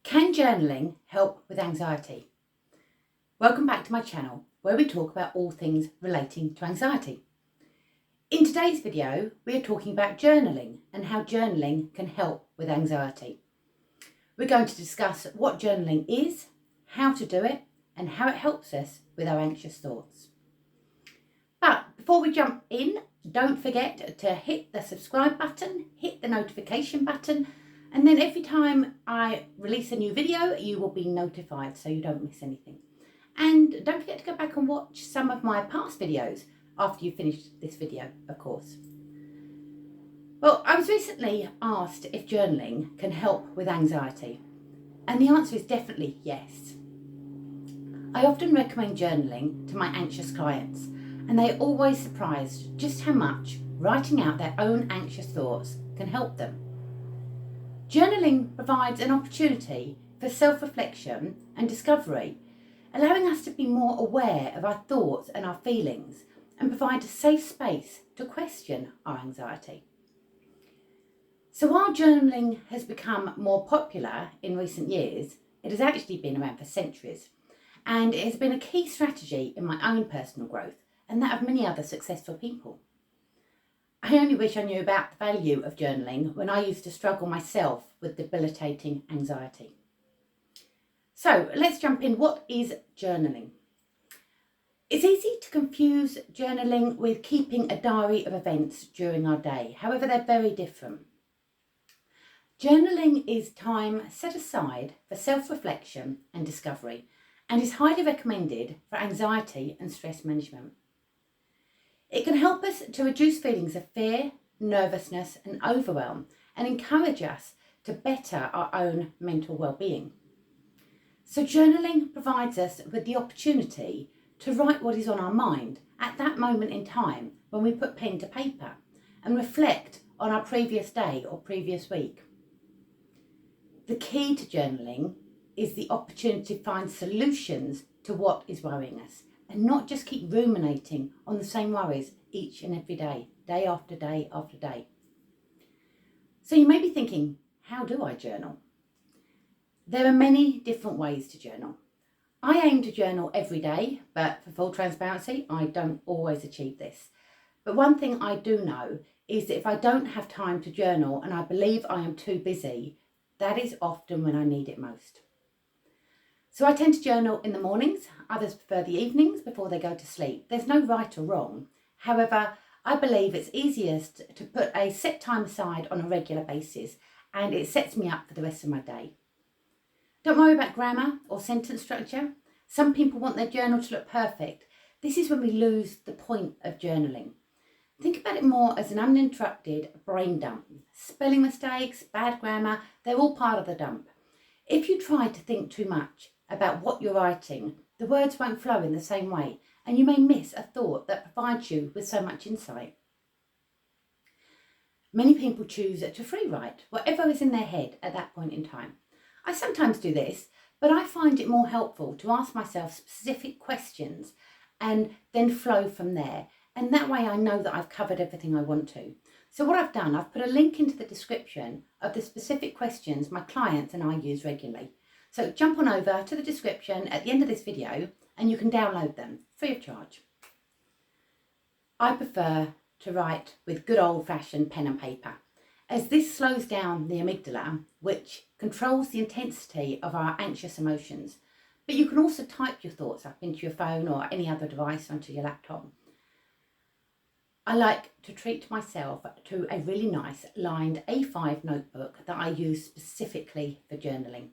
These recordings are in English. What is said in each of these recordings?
Can journaling help with anxiety? Welcome back to my channel where we talk about all things relating to anxiety. In today's video, we are talking about journaling and how journaling can help with anxiety. We're going to discuss what journaling is, how to do it, and how it helps us with our anxious thoughts. But before we jump in, don't forget to hit the subscribe button, hit the notification button, and then every time I release a new video, you will be notified so you don't miss anything. And don't forget to go back and watch some of my past videos after you finish this video, of course. Well, I was recently asked if journaling can help with anxiety, and the answer is definitely yes. I often recommend journaling to my anxious clients, and they are always surprised just how much writing out their own anxious thoughts can help them. Journaling provides an opportunity for self-reflection and discovery, allowing us to be more aware of our thoughts and our feelings and provide a safe space to question our anxiety. So while journaling has become more popular in recent years, it has actually been around for centuries, and it has been a key strategy in my own personal growth and that of many other successful people. I only wish I knew about the value of journaling when I used to struggle myself with debilitating anxiety. So let's jump in. What is journaling? It's easy to confuse journaling with keeping a diary of events during our day. However, they're very different. Journaling is time set aside for self-reflection and discovery and is highly recommended for anxiety and stress management. It can help us to reduce feelings of fear, nervousness and overwhelm and encourage us to better our own mental well-being. So journaling provides us with the opportunity to write what is on our mind at that moment in time when we put pen to paper and reflect on our previous day or previous week. The key to journaling is the opportunity to find solutions to what is worrying us and not just keep ruminating on the same worries each and every day, day after day after day. So you may be thinking, how do I journal? There are many different ways to journal. I aim to journal every day, but for full transparency, I don't always achieve this. But one thing I do know is that if I don't have time to journal and I believe I am too busy, that is often when I need it most. So I tend to journal in the mornings, others prefer the evenings before they go to sleep. There's no right or wrong. However, I believe it's easiest to put a set time aside on a regular basis, and it sets me up for the rest of my day. Don't worry about grammar or sentence structure. Some people want their journal to look perfect. This is when we lose the point of journaling. Think about it more as an uninterrupted brain dump. Spelling mistakes, bad grammar, they're all part of the dump. If you try to think too much about what you're writing, the words won't flow in the same way, and you may miss a thought that provides you with so much insight. Many people choose to free write whatever is in their head at that point in time. I sometimes do this, but I find it more helpful to ask myself specific questions and then flow from there. And that way I know that I've covered everything I want to. So what I've done, I've put a link into the description of the specific questions my clients and I use regularly. So jump on over to the description at the end of this video and you can download them free of charge. I prefer to write with good old-fashioned pen and paper, as this slows down the amygdala, which controls the intensity of our anxious emotions. But you can also type your thoughts up into your phone or any other device onto your laptop. I like to treat myself to a really nice lined A5 notebook that I use specifically for journaling.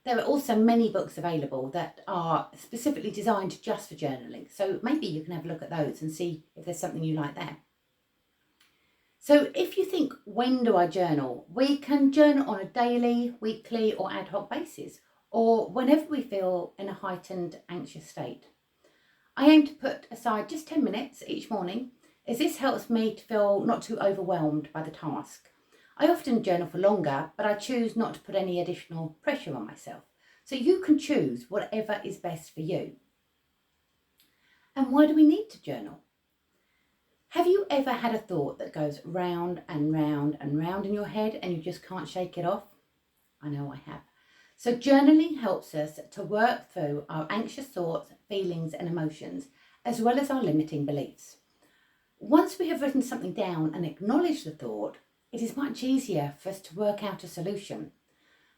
There are also many books available that are specifically designed just for journaling, so maybe you can have a look at those and see if there's something you like there. So if you think, when do I journal? We can journal on a daily, weekly or ad hoc basis, or whenever we feel in a heightened anxious state. I aim to put aside just 10 minutes each morning, as this helps me to feel not too overwhelmed by the task. I often journal for longer, but I choose not to put any additional pressure on myself. So you can choose whatever is best for you. And why do we need to journal? Have you ever had a thought that goes round and round and round in your head and you just can't shake it off? I know I have. So journaling helps us to work through our anxious thoughts, feelings and emotions, as well as our limiting beliefs. Once we have written something down and acknowledged the thought, it is much easier for us to work out a solution.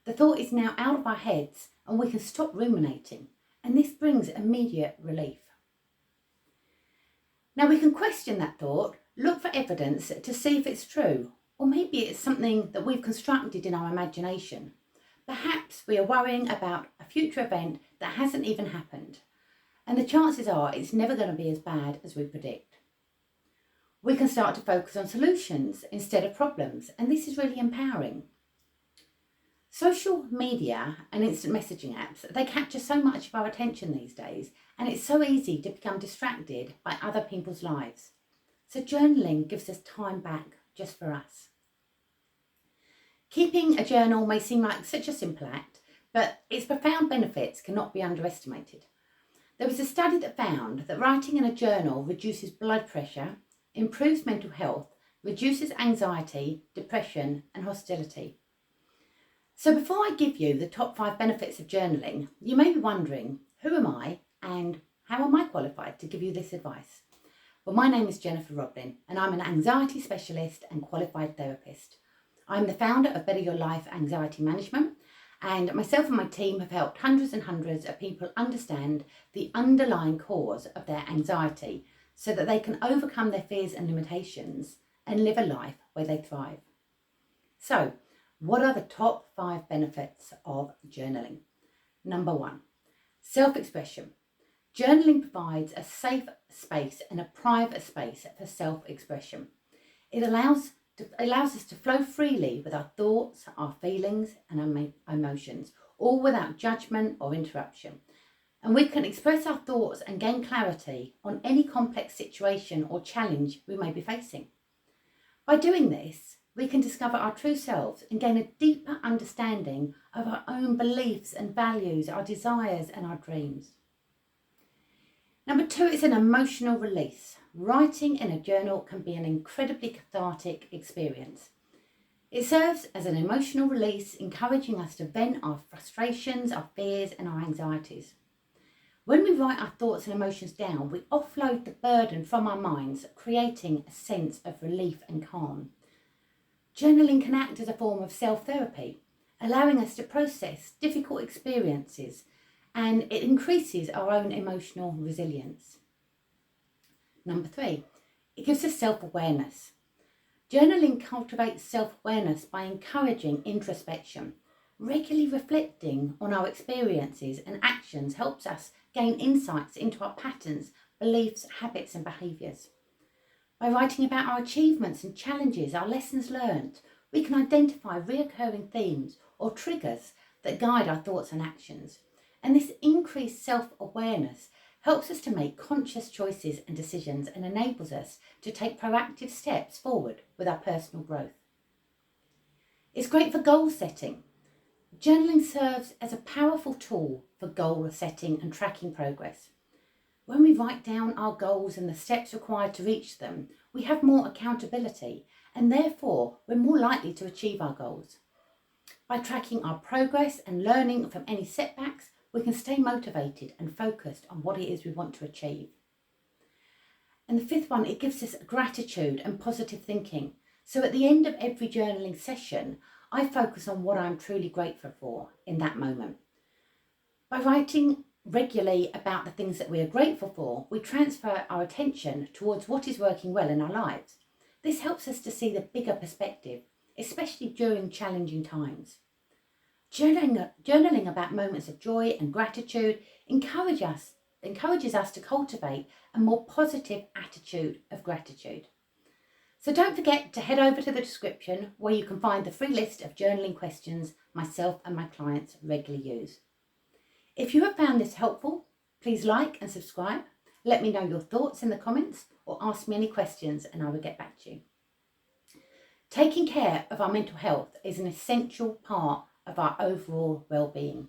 The thought is now out of our heads and we can stop ruminating, and this brings immediate relief. Now we can question that thought, look for evidence to see if it's true, or maybe it's something that we've constructed in our imagination. Perhaps we are worrying about a future event that hasn't even happened, and the chances are it's never going to be as bad as we predict. We can start to focus on solutions instead of problems, and this is really empowering. Social media and instant messaging apps, they capture so much of our attention these days, and it's so easy to become distracted by other people's lives. So journaling gives us time back just for us. Keeping a journal may seem like such a simple act, but its profound benefits cannot be underestimated. There was a study that found that writing in a journal reduces blood pressure, improves mental health, reduces anxiety, depression and hostility. So before I give you the top 5 benefits of journaling, you may be wondering, who am I and how am I qualified to give you this advice? Well, my name is Jennifer Roblin and I'm an anxiety specialist and qualified therapist. I'm the founder of Better Your Life Anxiety Management, and myself and my team have helped hundreds and hundreds of people understand the underlying cause of their anxiety so that they can overcome their fears and limitations and live a life where they thrive. So, what are the top 5 benefits of journaling? Number 1, self-expression. Journaling provides a safe space and a private space for self-expression. It allows us to flow freely with our thoughts, our feelings and our emotions, all without judgment or interruption. And we can express our thoughts and gain clarity on any complex situation or challenge we may be facing. By doing this, we can discover our true selves and gain a deeper understanding of our own beliefs and values, our desires and our dreams. Number 2 is an emotional release. Writing in a journal can be an incredibly cathartic experience. It serves as an emotional release, encouraging us to vent our frustrations, our fears and our anxieties. When we write our thoughts and emotions down, we offload the burden from our minds, creating a sense of relief and calm. Journaling can act as a form of self-therapy, allowing us to process difficult experiences, and it increases our own emotional resilience. Number 3, it gives us self-awareness. Journaling cultivates self-awareness by encouraging introspection. Regularly reflecting on our experiences and actions helps us gain insights into our patterns, beliefs, habits and behaviours. By writing about our achievements and challenges, our lessons learned, we can identify recurring themes or triggers that guide our thoughts and actions. And this increased self-awareness helps us to make conscious choices and decisions and enables us to take proactive steps forward with our personal growth. It's great for goal setting. Journaling serves as a powerful tool for goal setting and tracking progress. When we write down our goals and the steps required to reach them, we have more accountability and therefore we're more likely to achieve our goals. By tracking our progress and learning from any setbacks, we can stay motivated and focused on what it is we want to achieve. And the 5th one, it gives us gratitude and positive thinking. So at the end of every journaling session, I focus on what I'm truly grateful for in that moment. By writing regularly about the things that we are grateful for, we transfer our attention towards what is working well in our lives. This helps us to see the bigger perspective, especially during challenging times. Journaling about moments of joy and gratitude encourages us to cultivate a more positive attitude of gratitude. So don't forget to head over to the description where you can find the free list of journaling questions myself and my clients regularly use. If you have found this helpful, please like and subscribe. Let me know your thoughts in the comments or ask me any questions and I will get back to you. Taking care of our mental health is an essential part of our overall well-being.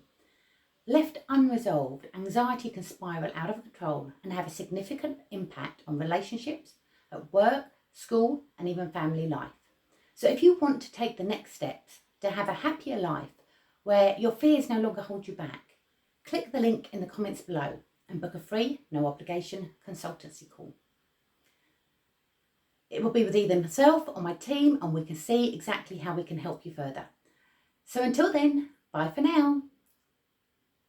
Left unresolved, anxiety can spiral out of control and have a significant impact on relationships, at work, school and even family life. So if you want to take the next steps to have a happier life where your fears no longer hold you back. Click the link in the comments below and book a free, no obligation consultancy call. It will be with either myself or my team, and we can see exactly how we can help you further. So until then, bye for now.